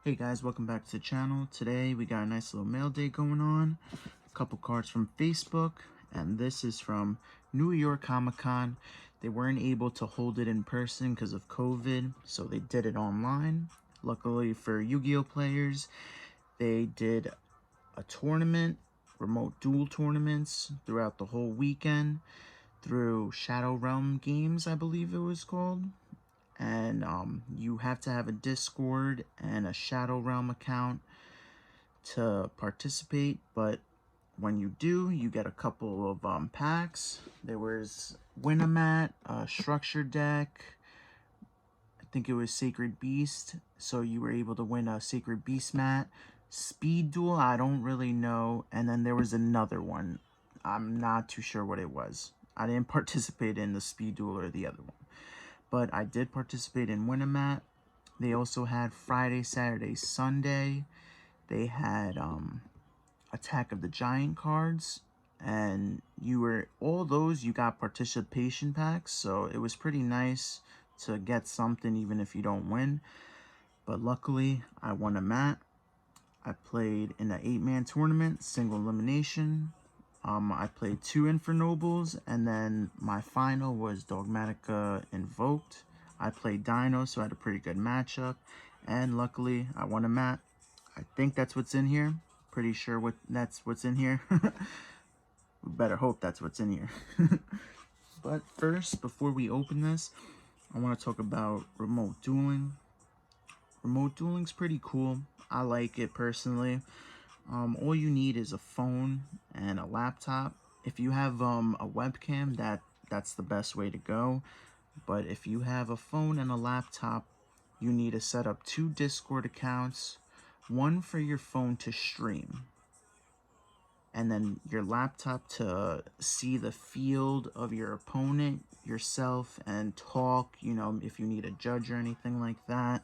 Hey guys, welcome back to the channel. Today we got a nice little mail day going on. A couple cards from Facebook, and this is from New York Comic Con. They weren't able to hold it in person because of COVID, so they did it online. Luckily for Yu-Gi-Oh players, they did a tournament, remote duel tournaments throughout the whole weekend through Shadow Realm Games, I believe it was called. And you have to have a Discord and a Shadow Realm account to participate, but when you do, you get a couple of packs. There was Winamat, a structure deck, I think it was Sacred Beast, so you were able to win a Sacred Beast mat. Speed Duel, I don't really know, and then there was another one. I'm not too sure what it was. I didn't participate in the Speed Duel or the other one, but I did participate in Winamat. They also had Friday, Saturday, Sunday. They had Attack of the Giant cards, and all those you got participation packs, so it was pretty nice to get something even if you don't win. But luckily I won a mat. I played in an 8-man tournament, single elimination. I played 2 Infernobles, and then my final was Dogmatica Invoked. I played Dino, so I had a pretty good matchup, and luckily I won a mat. I think that's what's in here. Pretty sure that's what's in here. We better hope that's what's in here. But first, before we open this, I want to talk about remote dueling. Remote dueling's pretty cool. I like it personally. All you need is a phone and a laptop. If you have a webcam, that's the best way to go. But if you have a phone and a laptop, you need to set up 2 Discord accounts, one for your phone to stream, and then your laptop to see the field of your opponent, yourself, and talk, if you need a judge or anything like that.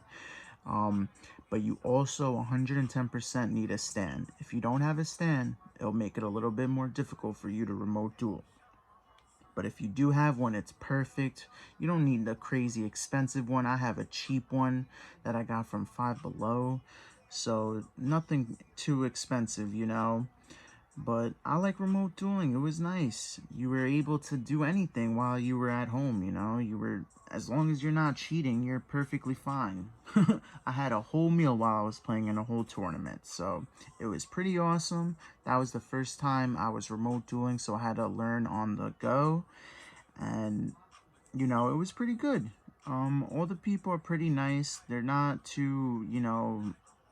But you also 110% need a stand. If you don't have a stand, it'll make it a little bit more difficult for you to remote duel. But if you do have one, it's perfect. You don't need the crazy expensive one. I have a cheap one that I got from Five Below. So nothing too expensive, But I like remote dueling. It was nice. You were able to do anything while you were at home, as long as you're not cheating, you're perfectly fine. I had a whole meal while I was playing in a whole tournament, so it was pretty awesome. That was the first time I was remote dueling, so I had to learn on the go, and it was pretty good. All the people are pretty nice. They're not too,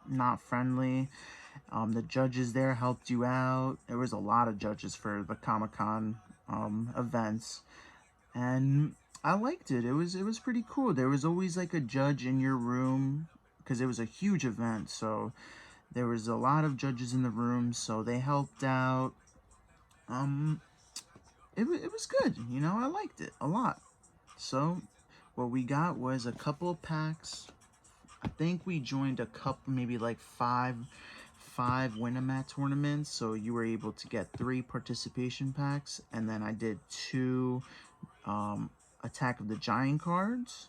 not friendly. The judges there helped you out. There was a lot of judges for the Comic-Con events, and I liked it. It was pretty cool. There was always like a judge in your room because it was a huge event, so there was a lot of judges in the room, so they helped out. It was good. I liked it a lot. So what we got was a couple of packs. I think we joined a couple, maybe like five Winamat tournaments, so you were able to get 3 participation packs, and then I did 2 Attack of the Giant cards,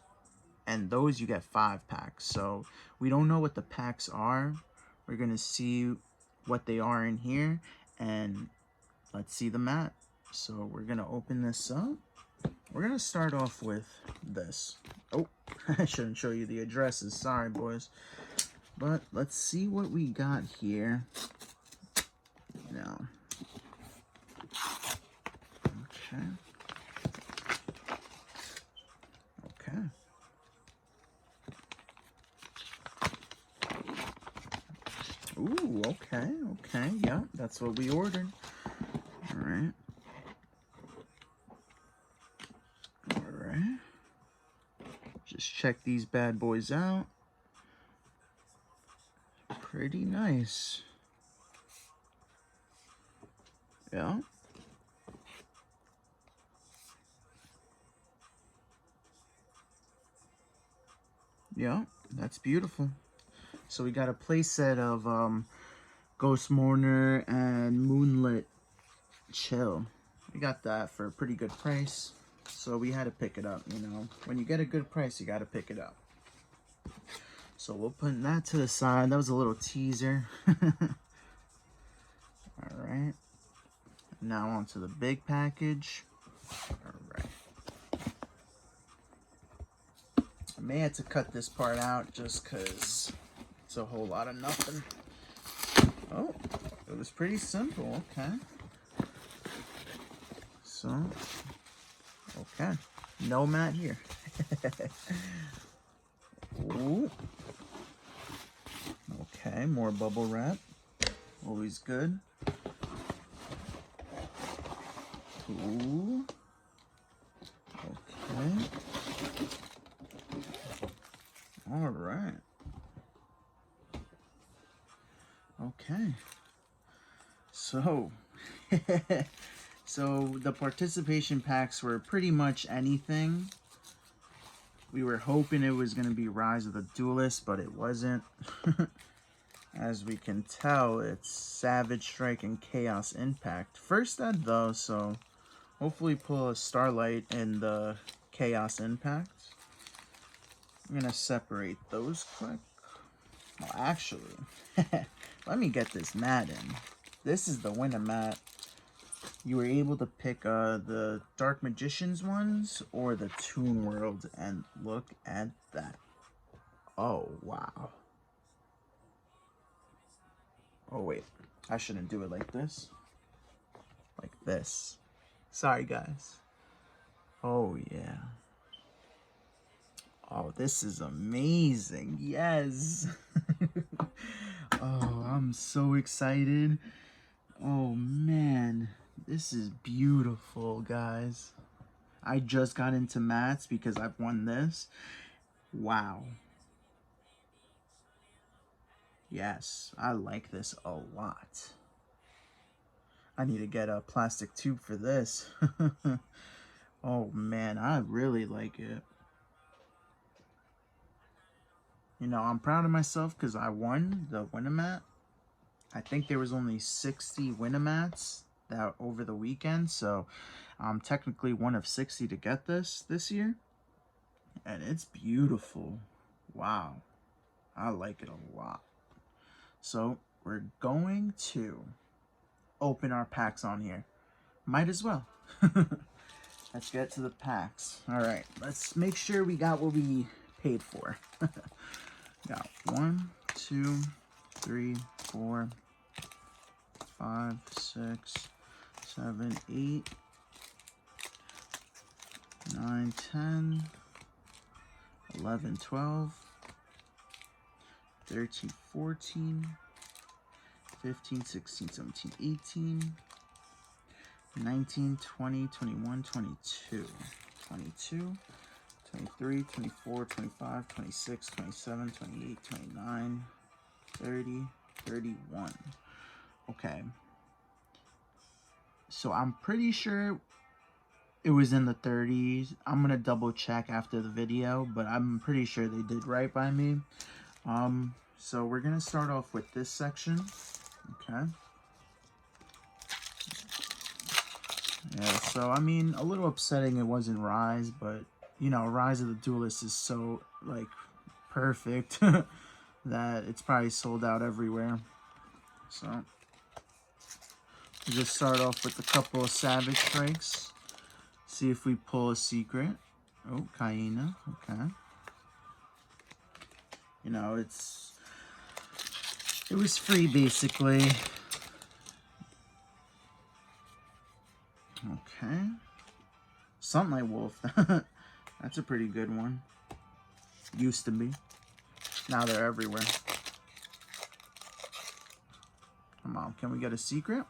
and those you get 5 packs. So we don't know what the packs are. We're gonna see what they are in here, and let's see the mat. So we're gonna open this up. We're gonna start off with this. Oh, I shouldn't show you the addresses. Sorry, boys. But let's see what we got here. Now, okay. Okay. Ooh, okay, okay. Yeah, that's what we ordered. All right. All right. Just check these bad boys out. Pretty nice. Yeah. Yeah, that's beautiful. So we got a playset of Ghost Mourner and Moonlit Chill. We got that for a pretty good price, so we had to pick it up. When you get a good price, you got to pick it up. So we'll put that to the side. That was a little teaser. Alright. Now onto the big package. Alright. I may have to cut this part out just because it's a whole lot of nothing. Oh, it was pretty simple. Okay. So, okay. No mat here. Ooh. Okay, more bubble wrap. Always good. Ooh. Okay. All right. Okay. So, so the participation packs were pretty much anything. We were hoping it was going to be Rise of the Duelist, but it wasn't. As we can tell, it's Savage Strike and Chaos Impact. First ed though, so hopefully pull a Starlight in the Chaos Impact. I'm going to separate those quick. Well, actually, let me get this mat in. This is the winner mat. You were able to pick the Dark Magicians ones or the Toon World, and look at that. Oh, wow. Oh, wait. I shouldn't do it like this. Like this. Sorry, guys. Oh, yeah. Oh, this is amazing. Yes. Oh, I'm so excited. Oh, man. This is beautiful, guys. I just got into mats because I've won this. Wow. Yes, I like this a lot. I need to get a plastic tube for this. Oh, man, I really like it. You know, I'm proud of myself because I won the Winamat. I think there was only 60 Winamats that over the weekend, so I'm technically one of 60 to get this year. And it's beautiful. Wow. I like it a lot. So we're going to open our packs on here. Might as well. Let's get to the packs. All right, let's make sure we got what we paid for. Got 1, 2, 3, 4, 5, 6, 7, 8, 9, 10, 11, 12, 13, 14, 15, 16, 17, 18, 19, 20, 21, 22, 22, 23, 24, 25, 26, 27, 28, 29, 30, 31. Okay. So I'm pretty sure it was in the 30s. I'm going to double check after the video, but I'm pretty sure they did right by me. So we're going to start off with this section. Okay. Yeah, so I mean, a little upsetting it wasn't Rise, but you know, Rise of the Duelist is so like perfect that it's probably sold out everywhere. So we'll just start off with a couple of Savage Strikes. See if we pull a secret. Oh, Kaina. Okay. You know, it was free basically. Okay. Sunlight Wolf. That's a pretty good one. Used to be. Now they're everywhere. Come on, can we get a secret?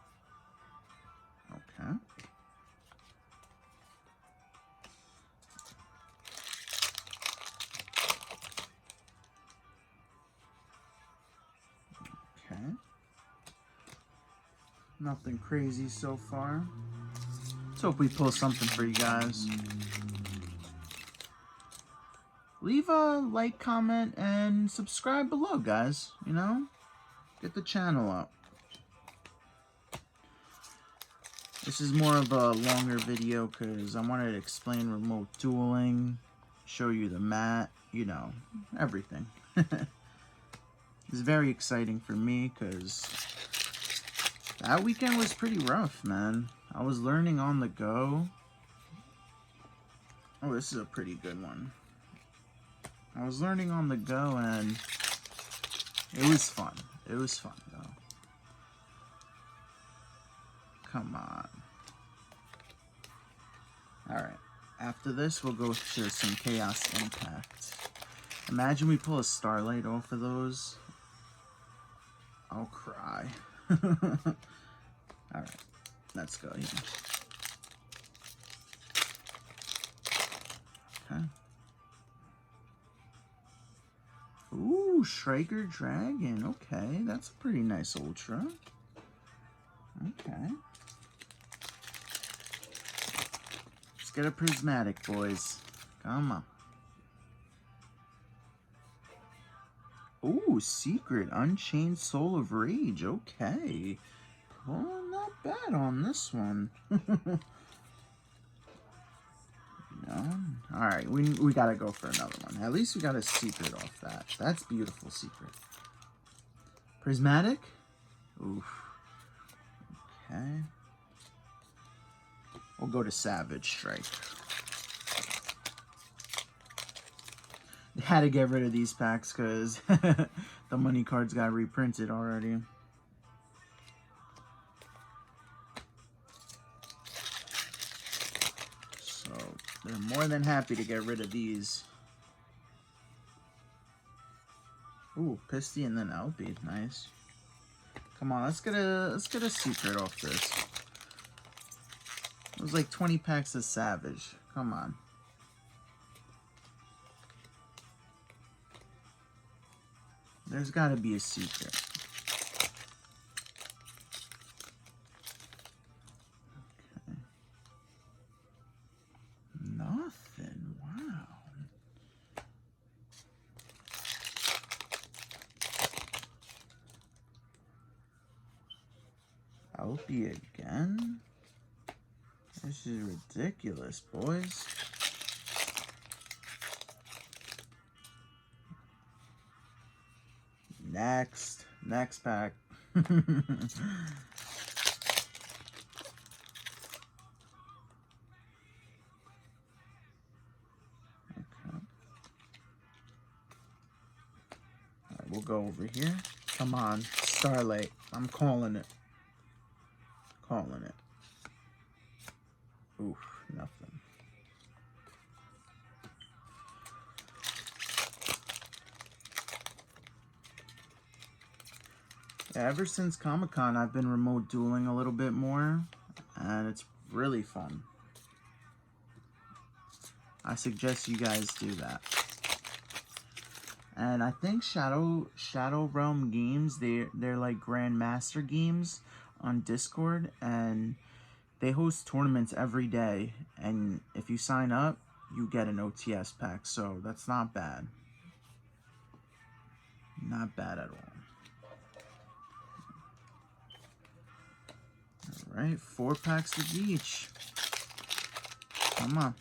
Okay. Okay. Nothing crazy so far. Let's hope we pull something for you guys. Leave a like, comment, and subscribe below, guys. You know? Get the channel up. This is more of a longer video because I wanted to explain remote dueling, show you the mat, you know, everything. It's very exciting for me because that weekend was pretty rough, man. I was learning on the go. Oh, this is a pretty good one. I was learning on the go, and it was fun. It was fun, though. Come on. Alright. After this, we'll go to some Chaos Impact. Imagine we pull a Starlight off of those. I'll cry. Alright. Let's go here. Okay. Ooh, Striker Dragon. Okay, that's a pretty nice Ultra. Okay. Let's get a Prismatic, boys. Come on. Ooh, Secret. Unchained Soul of Rage. Okay. Oh, not bad on this one. Alright, we gotta go for another one. At least we got a Secret off that. That's beautiful, Secret. Prismatic? Oof. Okay. We'll go to Savage Strike. Had to get rid of these packs because the money cards got reprinted already. So they're more than happy to get rid of these. Ooh, Pisty and then LP. Nice. Come on, let's get a Secret off this. It was like 20 packs of Savage. Come on. There's got to be a Secret. Okay. Nothing. Wow. LP again? This is ridiculous, boys. Next pack. Okay. Alright, we'll go over here. Come on, Starlight. I'm calling it. Calling it. Oof, nothing. Yeah, ever since Comic-Con, I've been remote dueling a little bit more, and it's really fun. I suggest you guys do that. And I think Shadow Realm Games, they're like Grandmaster Games on Discord, and they host tournaments every day. And if you sign up, you get an OTS pack, so that's not bad. Not bad at all. Alright, 4 packs of each. Come on.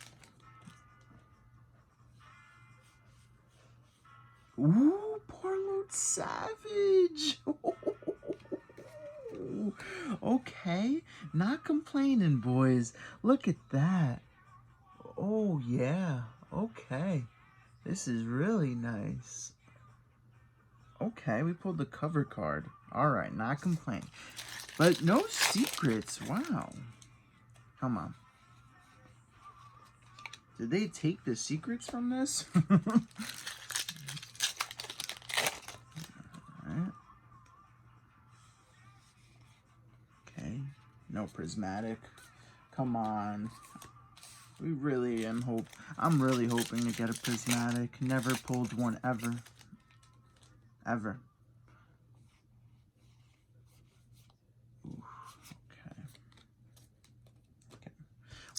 Ooh, Porload Savage. Okay, not complaining, boys. Look at that. Oh, yeah. Okay. This is really nice. Okay, we pulled the cover card. Alright, not complaining. But no secrets. Wow. Come on. Did they take the secrets from this? Alright. Okay. No prismatic. Come on. I'm really hoping to get a prismatic. Never pulled one ever. Ever.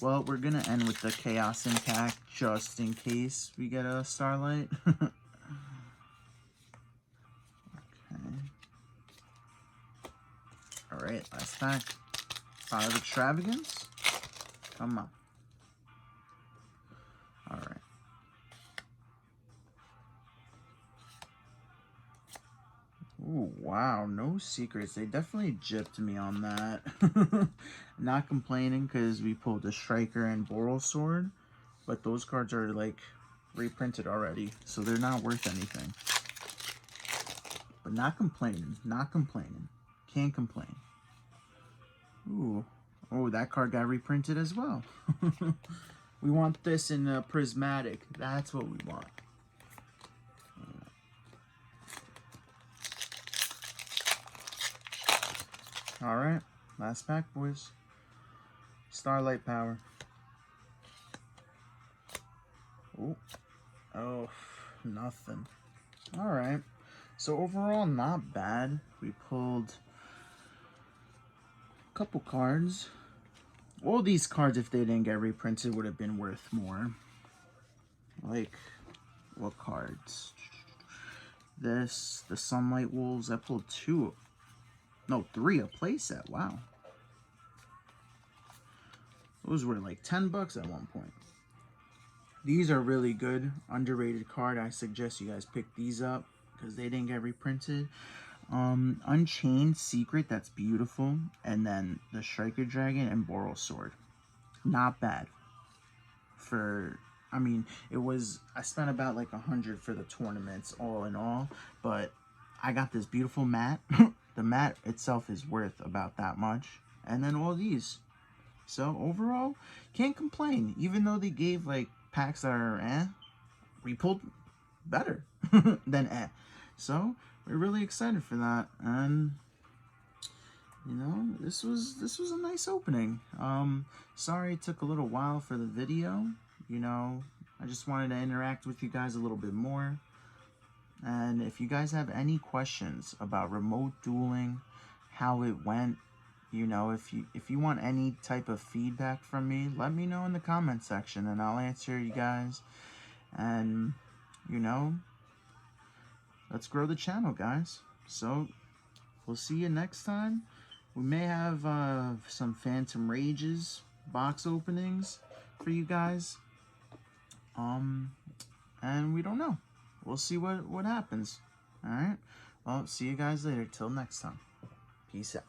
Well, we're going to end with the Chaos Impact just in case we get a Starlight. Okay. Alright, last pack. 5 Extravagance. Come on. Alright. Ooh, wow, no secrets. They definitely gypped me on that. Not complaining because we pulled a Striker and Boral Sword, but those cards are like reprinted already, so they're not worth anything. But not complaining, not complaining. Can't complain. Ooh, oh, that card got reprinted as well. We want this in a prismatic. That's what we want. All right, last pack, boys. Starlight Power. Oh, oh, nothing. All right. So overall, not bad. We pulled a couple cards. All these cards, if they didn't get reprinted, would have been worth more. Like, what cards? This, the Sunlight Wolves. I pulled three a playset. Wow. Those were like $10 at one point. These are really good, underrated card. I suggest you guys pick these up because they didn't get reprinted. Unchained Secret, that's beautiful. And then the Striker Dragon and Boral Sword. Not bad. I mean, I spent about like 100 for the tournaments all in all, but I got this beautiful mat. The mat itself is worth about that much. And then all these. So overall, can't complain. Even though they gave like packs that are we pulled better than. So we're really excited for that. And you know, this was a nice opening. Sorry it took a little while for the video. You know, I just wanted to interact with you guys a little bit more. And if you guys have any questions about remote dueling, how it went, you know, if you want any type of feedback from me, let me know in the comment section and I'll answer you guys. And, you know, let's grow the channel, guys. So, we'll see you next time. We may have some Phantom Rages box openings for you guys. And we don't know. We'll see what happens. All right. Well, see you guys later. Till next time. Peace out.